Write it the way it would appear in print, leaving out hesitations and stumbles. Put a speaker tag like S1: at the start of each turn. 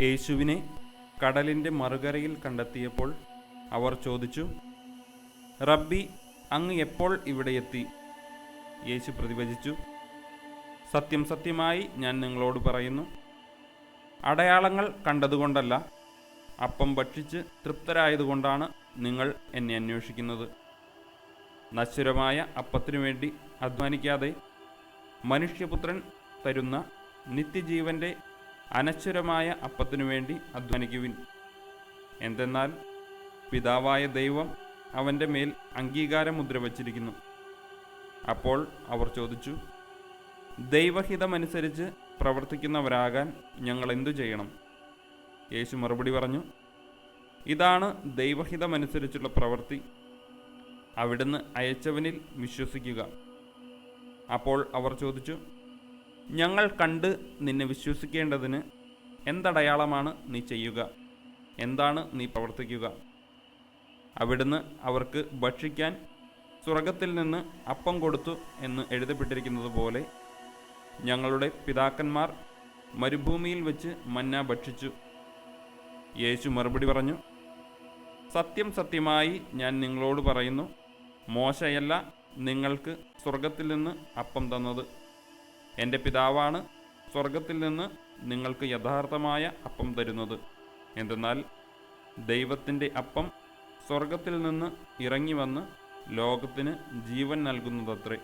S1: യേശുവിനെ കടലിൻ്റെ മറുകരയിൽ കണ്ടെത്തിയപ്പോൾ അവർ ചോദിച്ചു, റബ്ബി, അങ്ങ് എപ്പോൾ ഇവിടെ എത്തി? യേശു പ്രതിവചിച്ചു, സത്യം സത്യമായി ഞാൻ നിങ്ങളോട് പറയുന്നു, അടയാളങ്ങൾ കണ്ടതുകൊണ്ടല്ല, അപ്പം ഭക്ഷിച്ച് തൃപ്തരായതുകൊണ്ടാണ് നിങ്ങൾ എന്നെ അന്വേഷിക്കുന്നത്. നശ്വരമായ അപ്പത്തിനു വേണ്ടി അധ്വാനിക്കാതെ മനുഷ്യപുത്രൻ തരുന്ന നിത്യജീവൻ്റെ അനശ്വരമായ അപ്പത്തിനു വേണ്ടി അധ്വാനിക്കുവിൻ. എന്തെന്നാൽ പിതാവായ ദൈവം അവൻ്റെ മേൽ അംഗീകാരമുദ്ര വച്ചിരിക്കുന്നു. അപ്പോൾ അവർ ചോദിച്ചു, ദൈവഹിതമനുസരിച്ച് പ്രവർത്തിക്കുന്നവരാകാൻ ഞങ്ങൾ എന്തു ചെയ്യണം? യേശു മറുപടി പറഞ്ഞു, ഇതാണ് ദൈവഹിതമനുസരിച്ചുള്ള പ്രവൃത്തി, അവിടുന്ന് അയച്ചവനിൽ വിശ്വസിക്കുക. അപ്പോൾ അവർ ചോദിച്ചു, ഞങ്ങൾ കണ്ട് നിന്നെ വിശ്വസിക്കേണ്ടതിന് എന്തടയാളമാണ് നീ ചെയ്യുക? എന്താണ് നീ പ്രവർത്തിക്കുക? അവിടുന്ന് അവർക്ക് ഭക്ഷിക്കാൻ സ്വർഗത്തിൽ നിന്ന് അപ്പം കൊടുത്തു എന്ന് എഴുതപ്പെട്ടിരിക്കുന്നത് പോലെ ഞങ്ങളുടെ പിതാക്കന്മാർ മരുഭൂമിയിൽ വെച്ച് മന്ന ഭക്ഷിച്ചു. യേശു മറുപടി പറഞ്ഞു, സത്യം സത്യമായി ഞാൻ നിങ്ങളോട് പറയുന്നു, മോശയല്ല നിങ്ങൾക്ക് സ്വർഗത്തിൽ നിന്ന് അപ്പം തന്നത്. എൻ്റെ പിതാവാണ് സ്വർഗത്തിൽ നിന്ന് നിങ്ങൾക്ക് യഥാർത്ഥമായ അപ്പം തരുന്നത്. എന്തെന്നാൽ ദൈവത്തിൻ്റെ അപ്പം സ്വർഗത്തിൽ നിന്ന് ഇറങ്ങി വന്ന് ലോകത്തിന് ജീവൻ നൽകുന്നതത്രേ.